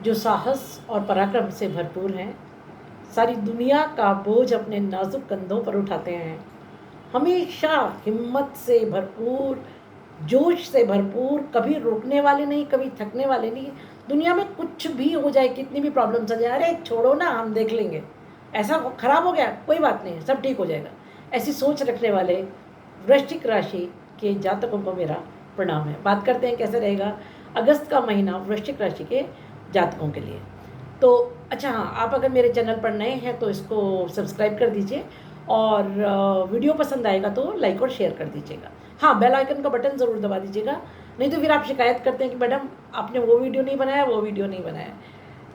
जो साहस और पराक्रम से भरपूर हैं, सारी दुनिया का बोझ अपने नाजुक कंधों पर उठाते हैं, हमेशा हिम्मत से भरपूर, जोश से भरपूर, कभी रुकने वाले नहीं, कभी थकने वाले नहीं। दुनिया में कुछ भी हो जाए, कितनी भी प्रॉब्लम्स आ जाए, अरे छोड़ो ना, हम देख लेंगे, ऐसा खराब हो गया, कोई बात नहीं, सब ठीक हो जाएगा, ऐसी सोच रखने वाले वृश्चिक राशि के जातकों को मेरा प्रणाम है। बात करते हैं कैसे रहेगा अगस्त का महीना वृश्चिक राशि के जातकों के लिए। तो अच्छा हाँ, आप अगर मेरे चैनल पर नए हैं तो इसको सब्सक्राइब कर दीजिए, और वीडियो पसंद आएगा तो लाइक और शेयर कर दीजिएगा। हाँ, बेल आइकन का बटन ज़रूर दबा दीजिएगा, नहीं तो फिर आप शिकायत करते हैं कि मैडम आपने वो वीडियो नहीं बनाया, वो वीडियो नहीं बनाया।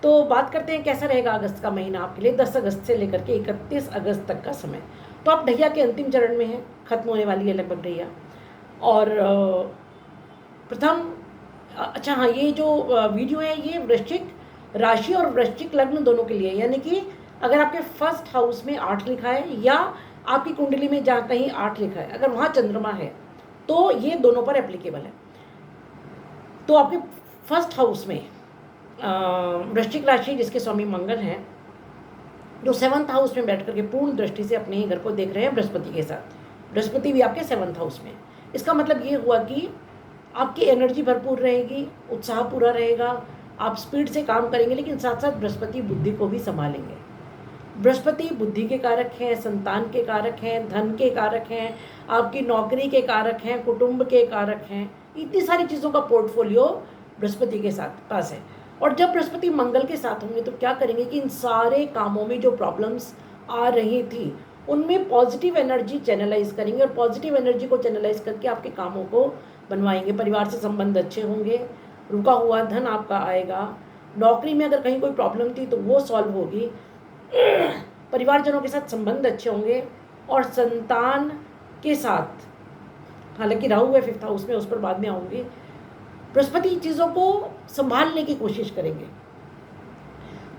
तो बात करते हैं कैसा रहेगा अगस्त का महीना आपके लिए, 10 अगस्त से लेकर के 31 अगस्त तक का समय। तो आप ढैया के अंतिम चरण में हैं, खत्म होने वाली है लगभग ढैया। और प्रथम अच्छा हाँ, ये जो वीडियो है ये वृश्चिक राशि और वृश्चिक लग्न दोनों के लिए, यानी कि अगर आपके फर्स्ट हाउस में 8 लिखा है या आपकी कुंडली में जहाँ कहीं 8 लिखा है, अगर वहाँ चंद्रमा है तो ये दोनों पर एप्लीकेबल है। तो आपके फर्स्ट हाउस में वृश्चिक राशि जिसके स्वामी मंगल हैं, जो 7th हाउस में बैठ करके पूर्ण दृष्टि से अपने ही घर को देख रहे हैं बृहस्पति के साथ, बृहस्पति भी आपके 7th हाउस में। इसका मतलब ये हुआ कि आपकी एनर्जी भरपूर रहेगी, उत्साह पूरा रहेगा, आप स्पीड से काम करेंगे, लेकिन साथ साथ बृहस्पति बुद्धि को भी संभालेंगे। बृहस्पति बुद्धि के कारक हैं, संतान के कारक हैं, धन के कारक हैं, आपकी नौकरी के कारक हैं, कुटुंब के कारक हैं, इतनी सारी चीज़ों का पोर्टफोलियो बृहस्पति के साथ पास है। और जब बृहस्पति मंगल के साथ होंगे तो क्या करेंगे कि इन सारे कामों में जो प्रॉब्लम्स आ रही थी उनमें पॉजिटिव एनर्जी चैनलाइज करेंगे, और पॉजिटिव एनर्जी को चैनलाइज करके आपके कामों को बनवाएंगे। परिवार से संबंध अच्छे होंगे, रुका हुआ धन आपका आएगा, नौकरी में अगर कहीं कोई प्रॉब्लम थी तो वो सॉल्व होगी, परिवारजनों के साथ संबंध अच्छे होंगे, और संतान के साथ, हालांकि राहु है 5th हाउस में, उस पर बाद में आऊँगी, बृहस्पति चीज़ों को संभालने की कोशिश करेंगे।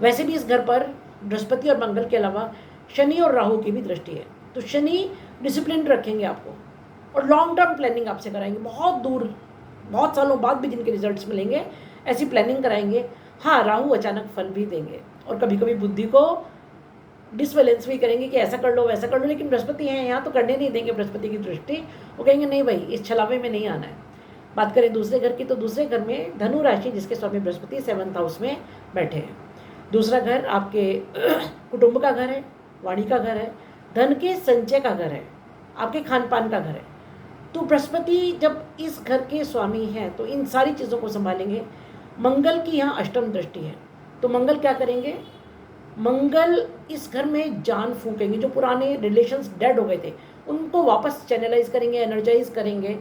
वैसे भी इस घर पर बृहस्पति और मंगल के अलावा शनि और राहु की भी दृष्टि है, तो शनि डिसिप्लिन रखेंगे आपको, और लॉन्ग टर्म प्लानिंग आपसे कराएंगे, बहुत दूर बहुत सालों बाद भी जिनके रिजल्ट्स मिलेंगे ऐसी प्लानिंग कराएंगे। हाँ, राहु अचानक फल भी देंगे, और कभी कभी बुद्धि को डिसबैलेंस भी करेंगे कि ऐसा कर लो वैसा कर लो, लेकिन बृहस्पति हैं यहाँ तो करने नहीं देंगे बृहस्पति की दृष्टि, वो कहेंगे नहीं भाई, इस छलावे में नहीं आना है। बात करें दूसरे घर की, तो दूसरे घर में धनु राशि जिसके स्वामी बृहस्पति 7th हाउस में बैठे हैं। दूसरा घर आपके कुटुंब का घर है, वाणी का घर है, धन के संचय का घर है, आपके खान पान का घर है। तो बृहस्पति जब इस घर के स्वामी हैं तो इन सारी चीज़ों को संभालेंगे। मंगल की यहाँ अष्टम दृष्टि है, तो मंगल क्या करेंगे, मंगल इस घर में जान फूकेंगे, जो पुराने रिलेशंस डेड हो गए थे उनको वापस चैनलाइज करेंगे, एनर्जाइज करेंगे।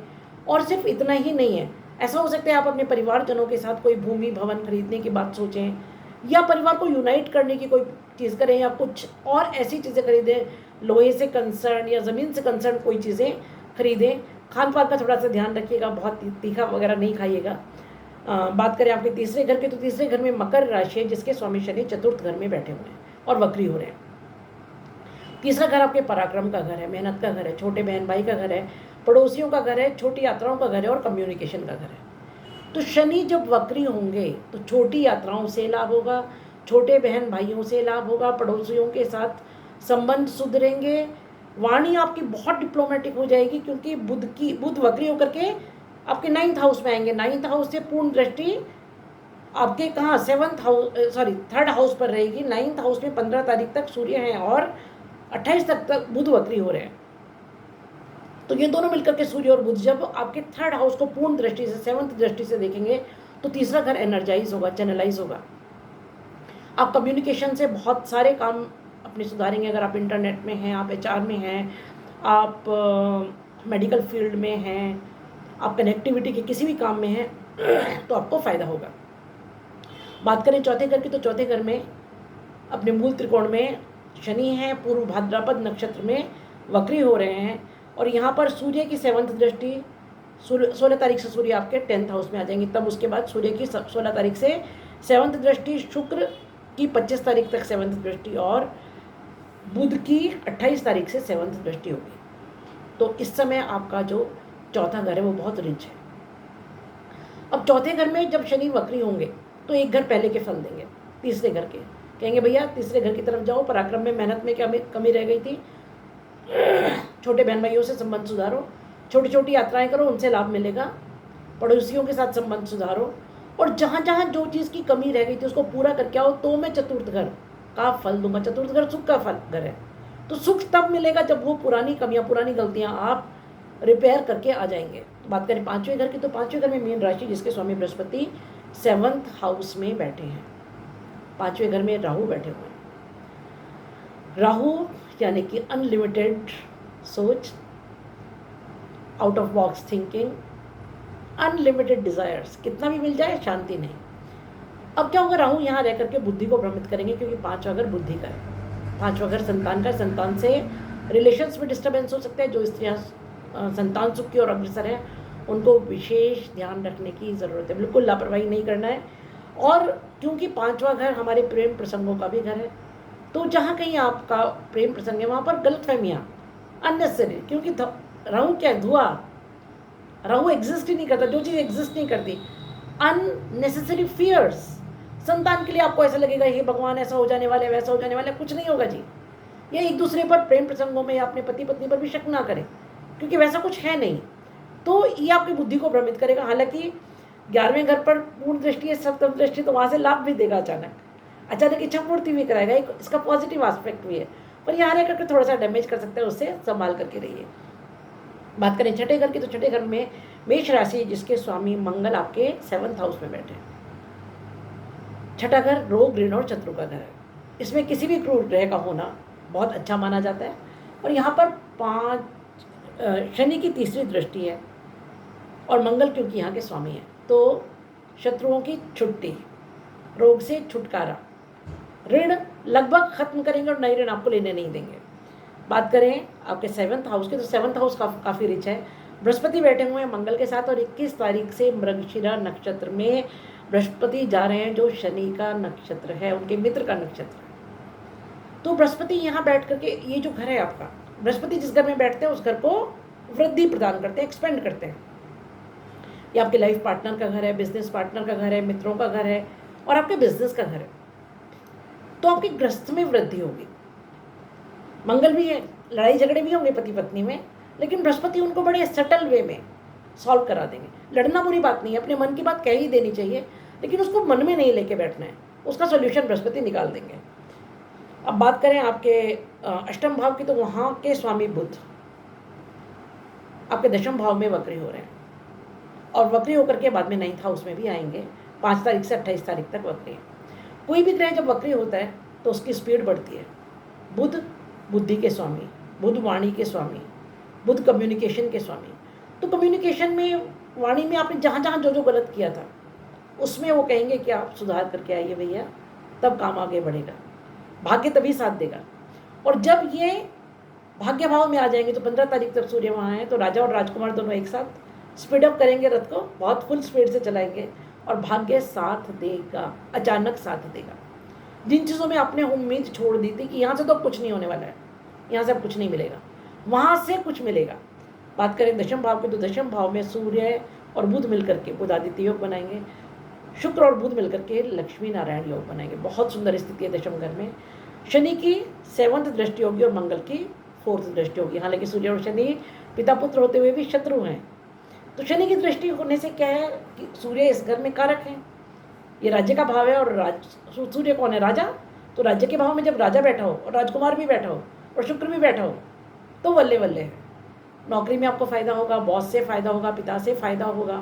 और सिर्फ इतना ही नहीं है, ऐसा हो सकता है आप अपने परिवारजनों के साथ कोई भूमि भवन खरीदने की बात सोचें, या परिवार को यूनाइट करने की कोई चीज़ करें, या कुछ और ऐसी चीज़ें खरीदें, लोहे से कंसर्न या ज़मीन से कंसर्न कोई चीज़ें खरीदें। खान पान का थोड़ा सा ध्यान रखिएगा, बहुत तीखा वगैरह नहीं खाइएगा। बात करें आपके तीसरे घर की, तो तीसरे घर में मकर राशि है जिसके स्वामी शनि 4th घर में बैठे हुए हैं और वक्री हो रहे हैं। तीसरा घर आपके पराक्रम का घर है, मेहनत का घर है, छोटे बहन भाई का घर है, पड़ोसियों का घर है, छोटी यात्राओं का घर है, और कम्युनिकेशन का घर है। तो शनि जब वक्री होंगे तो छोटी यात्राओं से लाभ होगा, छोटे बहन भाइयों से लाभ होगा, पड़ोसियों के साथ संबंध सुधरेंगे, वाणी आपकी बहुत डिप्लोमेटिक हो जाएगी, क्योंकि बुध वक्री होकर के आपके 9th हाउस में आएंगे। 9th हाउस से पूर्ण दृष्टि आपके कहाँ 3rd हाउस पर रहेगी। 9th हाउस में 15 तारीख तक सूर्य हैं और 28 तक बुध वक्री हो रहे हैं। तो ये दोनों मिलकर के सूर्य और बुध जब आपके 3rd हाउस को पूर्ण दृष्टि से 7th दृष्टि से देखेंगे तो तीसरा घर एनर्जाइज होगा, चैनलाइज होगा। आप कम्युनिकेशन से बहुत सारे काम अपने सुधारेंगे। अगर आप इंटरनेट में हैं, आप HR में हैं, आप मेडिकल फील्ड में हैं, आप कनेक्टिविटी के किसी भी काम में हैं तो आपको फ़ायदा होगा। बात करें चौथे घर की, तो चौथे घर में अपने मूल त्रिकोण में शनि हैं, पूर्व भाद्रपद नक्षत्र में वक्री हो रहे हैं, और यहाँ पर सूर्य की 7th दृष्टि 16 तारीख से सूर्य आपके 10th हाउस में आ जाएंगे। तब उसके बाद सूर्य की 16 तारीख से 7th दृष्टि, शुक्र की 25 तारीख तक 7th दृष्टि, और बुध की 28 तारीख से 7th दृष्टि होगी। तो इस समय आपका जो चौथा घर है वो बहुत रिच है। अब चौथे घर में जब शनि वक्री होंगे तो एक घर पहले के फल देंगे, तीसरे घर के कहेंगे भैया तीसरे घर की तरफ जाओ, पराक्रम में मेहनत में क्या कमी रह गई थी, छोटे बहन भाइयों से संबंध सुधारो, छोटी छोटी यात्राएं करो, उनसे लाभ मिलेगा, पड़ोसियों के साथ संबंध सुधारो, और जहाँ जहाँ जो चीज़ की कमी रह गई थी उसको पूरा करके आओ, तो मैं चतुर्थ घर का फल दूंगा। चतुर्थ घर सुख का फल घर है, तो सुख तब मिलेगा जब वो पुरानी कमियां, पुरानी गलतियां आप रिपेयर करके आ जाएंगे। तो बात करें पांचवें घर की, तो पांचवें घर में मीन राशि जिसके स्वामी बृहस्पति 7th हाउस में बैठे हैं, पांचवें घर में राहु बैठे हुए हैं। राहु यानी कि अनलिमिटेड सोच, out of box thinking, unlimited desires, कितना भी मिल जाए शांति नहीं। अब क्या होगा, राहु यहाँ रह करके बुद्धि को भ्रमित करेंगे, क्योंकि पांचवा घर बुद्धि का है, पांचवा घर संतान का, संतान से रिलेशंस में डिस्टर्बेंस हो सकता है। जो स्त्रियाँ संतान सुख की ओर अग्रसर है उनको विशेष ध्यान रखने की ज़रूरत है, बिल्कुल लापरवाही नहीं करना है। और क्योंकि पांचवा घर हमारे प्रेम प्रसंगों का भी घर है, तो जहाँ कहीं आपका प्रेम प्रसंग है वहाँ पर गलतफहमियाँ अननेसेसरी, क्योंकि राहु क्या है, धुआं, राहु एग्जिस्ट ही नहीं करता, जो चीज़ एग्जिस्ट नहीं करती, अननेसेसरी फियर्स। संतान के लिए आपको ऐसा लगेगा ये भगवान ऐसा हो जाने वाले, वैसा हो जाने वाले, कुछ नहीं होगा जी। ये एक दूसरे पर प्रेम प्रसंगों में या अपने पति पत्नी पर भी शक ना करें, क्योंकि वैसा कुछ है नहीं। तो ये आपकी बुद्धि को भ्रमित करेगा। हालांकि 11वें घर पर पूर्ण दृष्टि है, सप्तम दृष्टि, तो वहाँ से लाभ भी देगा, अचानक इच्छा पूर्ति भी कराएगा, एक इसका पॉजिटिव एस्पेक्ट भी है। पर यहाँ रह करके थोड़ा सा डैमेज कर सकता है, उससे संभाल करके रहिए। बात करें छठे घर की, तो छठे घर में मेष राशि जिसके स्वामी मंगल आपके 7th हाउस में बैठे हैं। छठा घर रोग, ऋण और शत्रु का घर है, इसमें किसी भी क्रूर ग्रह का होना बहुत अच्छा माना जाता है। और यहाँ पर शनि की तीसरी दृष्टि है, और मंगल क्योंकि यहाँ के स्वामी है, तो शत्रुओं की छुट्टी, रोग से छुटकारा, ऋण लगभग खत्म करेंगे और नए ऋण आपको लेने नहीं देंगे। बात करें आपके 7th हाउस के, तो 7th हाउस काफ़ी रिच है, बृहस्पति बैठे हुए हैं मंगल के साथ, और 21 तारीख से मृगशिरा नक्षत्र में बृहस्पति जा रहे हैं, जो शनि का नक्षत्र है, उनके मित्र का नक्षत्र है। तो बृहस्पति यहाँ बैठ करके, ये जो घर है आपका, बृहस्पति जिस घर में बैठते हैं उस घर को वृद्धि प्रदान करते हैं, एक्सपेंड करते हैं। ये आपके लाइफ पार्टनर का घर है, बिजनेस पार्टनर का घर है, मित्रों का घर है, और आपके बिजनेस का घर है। तो आपकी गृहस्थ में वृद्धि होगी। मंगल भी है, लड़ाई झगड़े भी होंगे पति पत्नी में, लेकिन बृहस्पति उनको बड़े सटल वे में सॉल्व करा देंगे। लड़ना बुरी बात नहीं है, अपने मन की बात कह ही देनी चाहिए, लेकिन उसको मन में नहीं लेके बैठना है, उसका सोल्यूशन बृहस्पति निकाल देंगे। अब बात करें आपके अष्टम भाव की, तो वहाँ के स्वामी बुध आपके दशम भाव में वक्री हो रहे हैं, और वक्री होकर के बाद में 9th हाउस में भी आएंगे, 5 तारीख से 28 तारीख तक वक्री है। कोई भी ग्रह जब वक्री होता है तो उसकी स्पीड बढ़ती है। बुध बुद्धि के स्वामी, बुध वाणी के स्वामी, बुध कम्युनिकेशन के स्वामी। तो कम्युनिकेशन में, वाणी में आपने जहाँ जहाँ जो जो गलत किया था उसमें वो कहेंगे कि आप सुधार करके आइए भैया, तब काम आगे बढ़ेगा, भाग्य तभी साथ देगा। और जब ये भाग्य भाव में आ जाएंगे, तो 15 तारीख तक सूर्य वहाँ है, तो राजा और राजकुमार दोनों एक साथ स्पीड अप करेंगे, रथ को बहुत फुल स्पीड से चलाएंगे, और भाग्य साथ देगा, अचानक साथ देगा। जिन चीज़ों में आपने उम्मीद छोड़ दी थी कि यहाँ से तो कुछ नहीं होने वाला है, यहाँ से अब कुछ नहीं मिलेगा, वहाँ से कुछ मिलेगा। बात करें दशम भाव की, तो दशम भाव में सूर्य और बुध मिलकर के बुधादित्य योग बनाएंगे, शुक्र और बुध मिलकर के लक्ष्मी नारायण योग बनाएंगे। बहुत सुंदर स्थिति है दशम घर में। शनि की 7th दृष्टि होगी और मंगल की 4th दृष्टि होगी। हालांकि सूर्य और शनि पिता पुत्र होते हुए भी शत्रु हैं। तो शनि की दृष्टि होने से क्या है कि सूर्य इस घर में कारक है, ये राज्य का भाव है, और सूर्य कौन है, राजा। तो राज्य के भाव में जब राजा बैठा हो और राजकुमार भी बैठा हो और शुक्र भी बैठा हो, तो वल्ले वल्ले है। नौकरी में आपको फ़ायदा होगा, बॉस से फ़ायदा होगा, पिता से फ़ायदा होगा,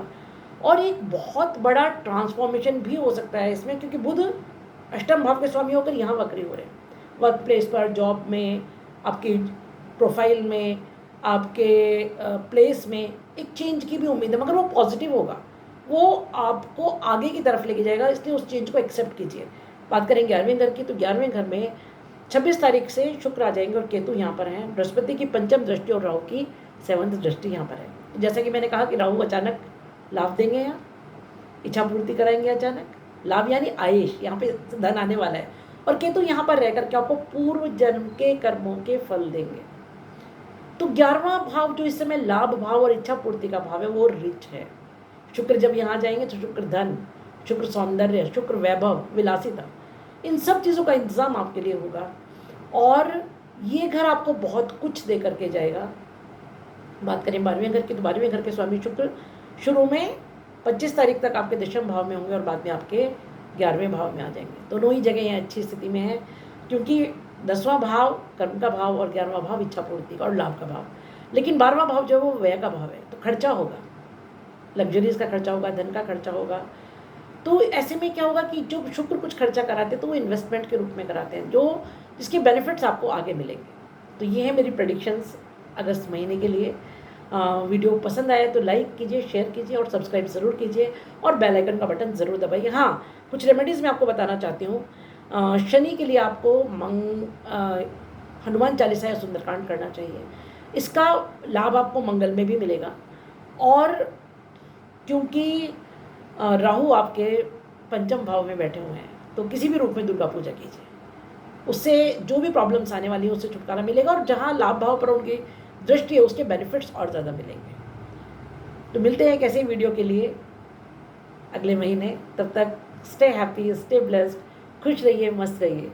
और एक बहुत बड़ा ट्रांसफॉर्मेशन भी हो सकता है इसमें, क्योंकि बुध अष्टम भाव के स्वामी होकर यहाँ वक्री हो रहे हैं। वर्क प्लेस पर, जॉब में, आपकी प्रोफाइल में, आपके प्लेस में एक चेंज की भी उम्मीद है, मगर वो पॉजिटिव होगा, वो आपको आगे की तरफ लेके जाएगा, इसलिए उस चेंज को एक्सेप्ट कीजिए। बात करें 11वें घर की, तो 11वें घर में 26 तारीख से शुक्र आ जाएंगे और केतु यहाँ पर हैं। बृहस्पति की 5th दृष्टि और राहु की 7th दृष्टि यहाँ पर है। जैसा कि मैंने कहा कि राहु अचानक लाभ देंगे, यहाँ इच्छा पूर्ति कराएंगे, अचानक लाभ यानी आयेश, यहाँ पे धन आने वाला है। और केतु यहाँ पर रहकर के आपको पूर्व जन्म के कर्मों के फल देंगे। तो 11वां भाव जो इस समय लाभ भाव और इच्छा पूर्ति का भाव है, वो रिच है। शुक्र जब यहाँ जाएंगे तो शुक्र धन शुक्र सौंदर्य, शुक्र वैभव, विलासिता, इन सब चीज़ों का इंतज़ाम आपके लिए होगा। और ये घर आपको बहुत कुछ दे करके जाएगा। बात करें 12वें घर की, तो 12वें घर के स्वामी शुक्र शुरू में 25 तारीख तक आपके दशम भाव में होंगे और बाद में आपके 11वें भाव में आ जाएंगे। दोनों ही जगह यहाँ अच्छी स्थिति में है, क्योंकि 10वां भाव कर्म का भाव और 11वां भाव इच्छा पूर्ति का और लाभ का भाव, लेकिन 12वां भाव जो है वो व्यय का भाव है, तो खर्चा होगा, लग्जरीज का खर्चा होगा, धन का खर्चा होगा। तो ऐसे में क्या होगा कि जो शुक्र कुछ खर्चा कराते हैं तो वो इन्वेस्टमेंट के रूप में कराते हैं, जो जिसके बेनिफिट्स आपको आगे मिलेंगे। तो ये है मेरी प्रेडिक्शंस अगस्त महीने के लिए। वीडियो पसंद आए तो लाइक कीजिए, शेयर कीजिए और सब्सक्राइब ज़रूर कीजिए और बेल आइकन का बटन ज़रूर दबाइए। हाँ, कुछ रेमेडीज़ मैं आपको बताना चाहती हूँ। शनि के लिए आपको हनुमान चालीसा या सुंदरकांड करना चाहिए। इसका लाभ आपको मंगल में भी मिलेगा। और क्योंकि राहु आपके पंचम भाव में बैठे हुए हैं, तो किसी भी रूप में दुर्गा पूजा कीजिए, उससे जो भी प्रॉब्लम्स आने वाली है उससे छुटकारा मिलेगा और जहाँ लाभ भाव पर उनकी दृष्टि है उसके बेनिफिट्स और ज़्यादा मिलेंगे। तो मिलते हैं एक ऐसे वीडियो के लिए अगले महीने। तब तक स्टे हैप्पी, स्टे ब्लेस्ड, खुश रहिए, मस्त रहिए।